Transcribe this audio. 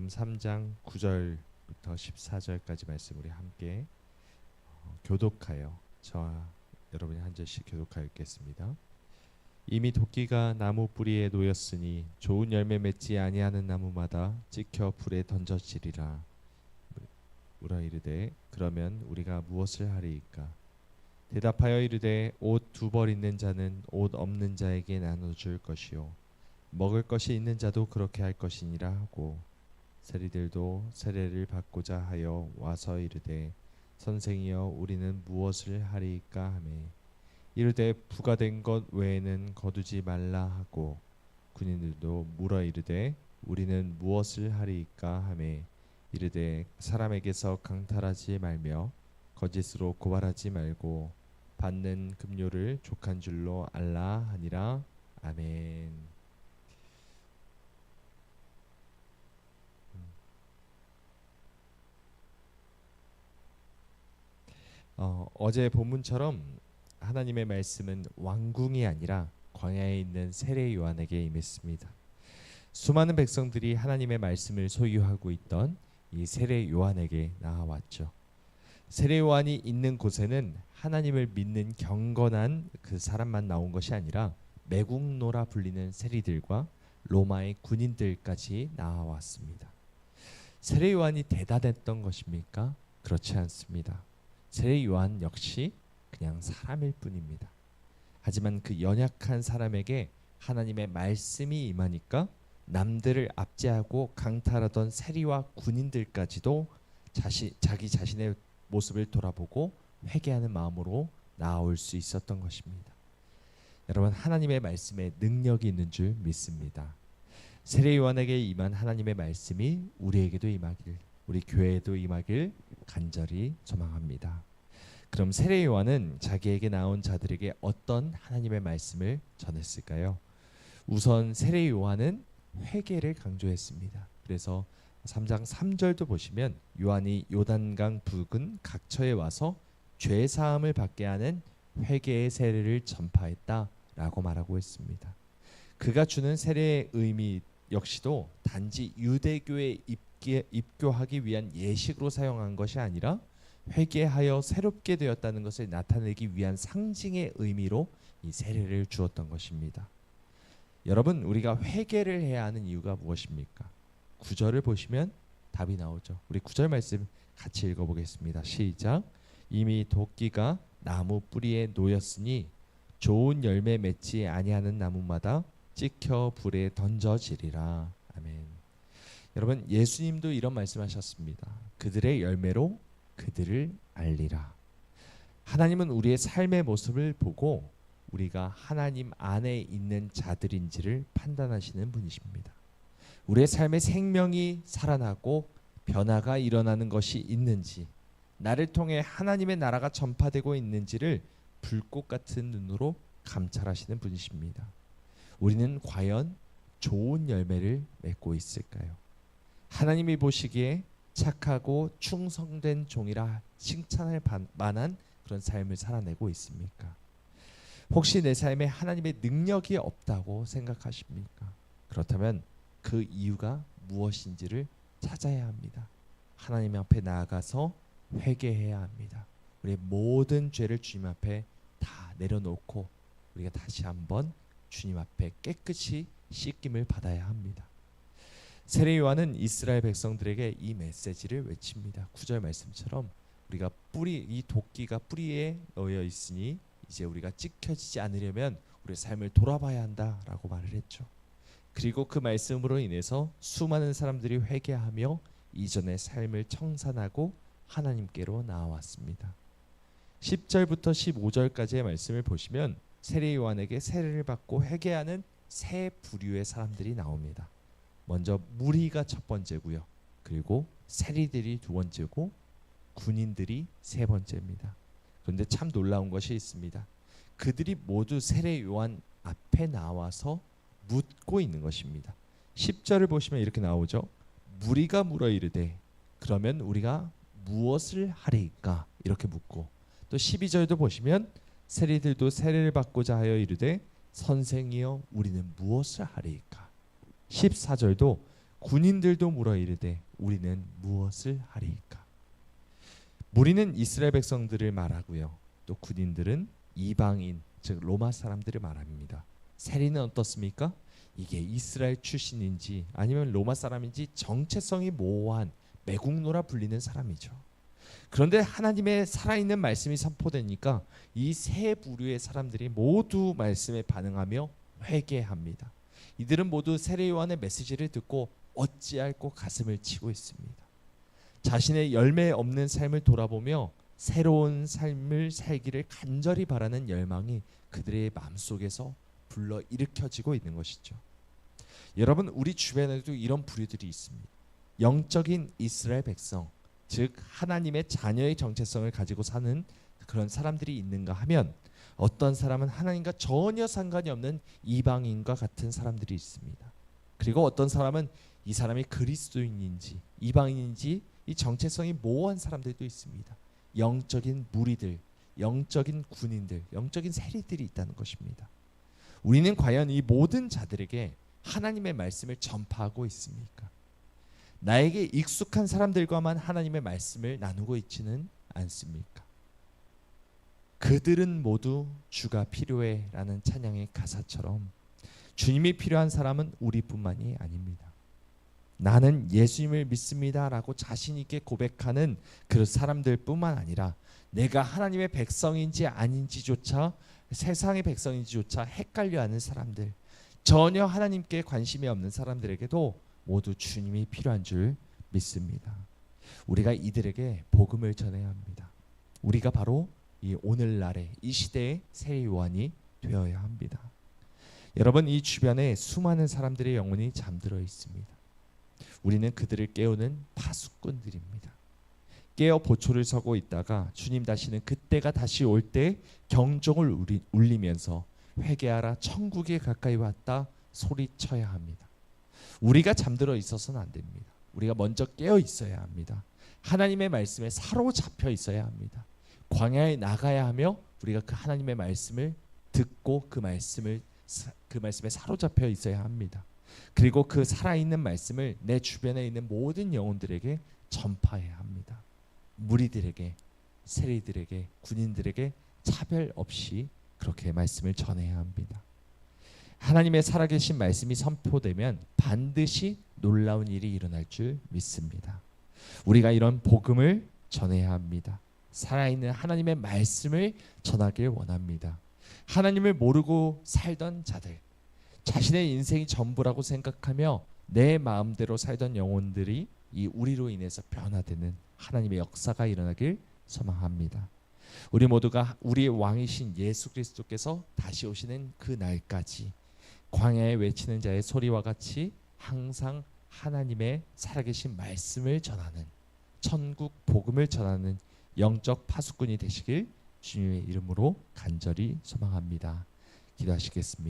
요한복음 3장 9절부터 14절까지 말씀 우리 함께 교독하여 저와 여러분이 한 절씩 교독하여 읽겠습니다. 이미 도끼가 나무 뿌리에 놓였으니 좋은 열매 맺지 아니하는 나무마다 찍혀 불에 던져지리라. 물어 이르되 그러면 우리가 무엇을 하리이까? 대답하여 이르되 옷 두 벌 있는 자는 옷 없는 자에게 나눠줄 것이요 먹을 것이 있는 자도 그렇게 할 것이니라 하고 세리들도 세례를 받고자 하여 와서 이르되 선생이여 우리는 무엇을 하리이까 하매 이르되 부과된 것 외에는 거두지 말라 하고 군인들도 물어 이르되 우리는 무엇을 하리이까 하매 이르되 사람에게서 강탈하지 말며 거짓으로 고발하지 말고 받는 급료를 족한 줄로 알라 하니라. 아멘. 어제 본문처럼 하나님의 말씀은 왕궁이 아니라 광야에 있는 세례 요한에게 임했습니다. 수많은 백성들이 하나님의 말씀을 소유하고 있던 이 세례 요한에게 나아왔죠. 세례 요한이 있는 곳에는 하나님을 믿는 경건한 그 사람만 나온 것이 아니라 매국노라 불리는 세리들과 로마의 군인들까지 나아왔습니다. 세례 요한이 대단했던 것입니까? 그렇지 않습니다. 세례 요한 역시 그냥 사람일 뿐입니다. 하지만 그 연약한 사람에게 하나님의 말씀이 임하니까 남들을 압제하고 강탈하던 세리와 군인들까지도 자기 자신의 모습을 돌아보고 회개하는 마음으로 나아올 수 있었던 것입니다. 여러분, 하나님의 말씀에 능력이 있는 줄 믿습니다. 세례 요한에게 임한 하나님의 말씀이 우리에게도 임하길, 우리 교회에도 임하길 간절히 소망합니다. 그럼 세례 요한은 자기에게 나온 자들에게 어떤 하나님의 말씀을 전했을까요? 우선 세례 요한은 회개를 강조했습니다. 그래서 3장 3절도 보시면 요한이 요단강 부근 각처에 와서 죄 사함을 받게 하는 회개의 세례를 전파했다라고 말하고 있습니다. 그가 주는 세례의 의미 역시도 단지 유대교에 입교하기 위한 예식으로 사용한 것이 아니라 회개하여 새롭게 되었다는 것을 나타내기 위한 상징의 의미로 이 세례를 주었던 것입니다. 여러분, 우리가 회개를 해야 하는 이유가 무엇입니까? 9절을 보시면 답이 나오죠. 우리 9절 말씀 같이 읽어보겠습니다. 시작. 이미 도끼가 나무 뿌리에 놓였으니 좋은 열매 맺지 아니하는 나무마다 찍혀 불에 던져지리라. 아멘. 여러분, 예수님도 이런 말씀하셨습니다. 그들의 열매로 그들을 알리라. 하나님은 우리의 삶의 모습을 보고 우리가 하나님 안에 있는 자들인지를 판단하시는 분이십니다. 우리의 삶의 생명이 살아나고 변화가 일어나는 것이 있는지, 나를 통해 하나님의 나라가 전파되고 있는지를 불꽃 같은 눈으로 감찰하시는 분이십니다. 우리는 과연 좋은 열매를 맺고 있을까요? 하나님이 보시기에 착하고 충성된 종이라 칭찬할 만한 그런 삶을 살아내고 있습니까? 혹시 내 삶에 하나님의 능력이 없다고 생각하십니까? 그렇다면 그 이유가 무엇인지를 찾아야 합니다. 하나님 앞에 나아가서 회개해야 합니다. 우리의 모든 죄를 주님 앞에 다 내려놓고 우리가 다시 한번 주님 앞에 깨끗이 씻김을 받아야 합니다. 세례 요한은 이스라엘 백성들에게 이 메시지를 외칩니다. 9절 말씀처럼 우리가 이 도끼가 뿌리에 놓여 있으니 이제 우리가 찍혀지지 않으려면 우리의 삶을 돌아봐야 한다라고 말을 했죠. 그리고 그 말씀으로 인해서 수많은 사람들이 회개하며 이전의 삶을 청산하고 하나님께로 나아왔습니다. 10절부터 15절까지의 말씀을 보시면 세례 요한에게 세례를 받고 회개하는 세 부류의 사람들이 나옵니다. 먼저 무리가 첫 번째고요. 그리고 세리들이 두 번째고 군인들이 세 번째입니다. 그런데 참 놀라운 것이 있습니다. 그들이 모두 세례 요한 앞에 나와서 묻고 있는 것입니다. 10절을 보시면 이렇게 나오죠. 무리가 물어 이르되 그러면 우리가 무엇을 하리이까? 이렇게 묻고 또 12절도 보시면 세리들도 세례를 받고자 하여 이르되 선생이여 우리는 무엇을 하리이까? 14절도 군인들도 물어 이르되 우리는 무엇을 하리이까? 무리는 이스라엘 백성들을 말하고요. 또 군인들은 이방인 즉 로마 사람들을 말합니다. 세리는 어떻습니까? 이게 이스라엘 출신인지 아니면 로마 사람인지 정체성이 모호한 매국노라 불리는 사람이죠. 그런데 하나님의 살아있는 말씀이 선포되니까 이 세 부류의 사람들이 모두 말씀에 반응하며 회개합니다. 이들은 모두 세례 요한의 메시지를 듣고 어찌할꼬 가슴을 치고 있습니다. 자신의 열매 없는 삶을 돌아보며 새로운 삶을 살기를 간절히 바라는 열망이 그들의 마음속에서 불러일으켜지고 있는 것이죠. 여러분, 우리 주변에도 이런 부류들이 있습니다. 영적인 이스라엘 백성, 즉 하나님의 자녀의 정체성을 가지고 사는 그런 사람들이 있는가 하면 어떤 사람은 하나님과 전혀 상관이 없는 이방인과 같은 사람들이 있습니다. 그리고 어떤 사람은 이 사람이 그리스도인인지 이방인인지 이 정체성이 모호한 사람들도 있습니다. 영적인 무리들, 영적인 군인들, 영적인 세리들이 있다는 것입니다. 우리는 과연 이 모든 자들에게 하나님의 말씀을 전파하고 있습니까? 나에게 익숙한 사람들과만 하나님의 말씀을 나누고 있지는 않습니까? 그들은 모두 주가 필요해 라는 찬양의 가사처럼 주님이 필요한 사람은 우리뿐만이 아닙니다. 나는 예수님을 믿습니다 라고 자신 있게 고백하는 그 사람들뿐만 아니라 내가 하나님의 백성인지 아닌지조차 세상의 백성인지조차 헷갈려하는 사람들, 전혀 하나님께 관심이 없는 사람들에게도 모두 주님이 필요한 줄 믿습니다. 우리가 이들에게 복음을 전해야 합니다. 우리가 바로 이 오늘날의 이 시대의 새 요한이 되어야 합니다. 여러분, 이 주변에 수많은 사람들의 영혼이 잠들어 있습니다. 우리는 그들을 깨우는 파수꾼들입니다. 깨어 보초를 서고 있다가 주님 다시는 그때가 다시 올 때 경종을 울리면서 회개하라 천국에 가까이 왔다 소리쳐야 합니다. 우리가 잠들어 있어서는 안 됩니다. 우리가 먼저 깨어 있어야 합니다. 하나님의 말씀에 사로잡혀 있어야 합니다. 광야에 나가야 하며 우리가 그 하나님의 말씀을 듣고 그 말씀에 사로잡혀 있어야 합니다. 그리고 그 살아있는 말씀을 내 주변에 있는 모든 영혼들에게 전파해야 합니다. 무리들에게, 세리들에게, 군인들에게 차별 없이 그렇게 말씀을 전해야 합니다. 하나님의 살아계신 말씀이 선포되면 반드시 놀라운 일이 일어날 줄 믿습니다. 우리가 이런 복음을 전해야 합니다. 살아있는 하나님의 말씀을 전하길 원합니다. 하나님을 모르고 살던 자들, 자신의 인생이 전부라고 생각하며 내 마음대로 살던 영혼들이 이 우리로 인해서 변화되는 하나님의 역사가 일어나길 소망합니다. 우리 모두가 우리의 왕이신 예수 그리스도께서 다시 오시는 그 날까지 광야에 외치는 자의 소리와 같이 항상 하나님의 살아계신 말씀을 전하는, 천국 복음을 전하는 영적 파수꾼이 되시길 주님의 이름으로 간절히 소망합니다. 기도하시겠습니다.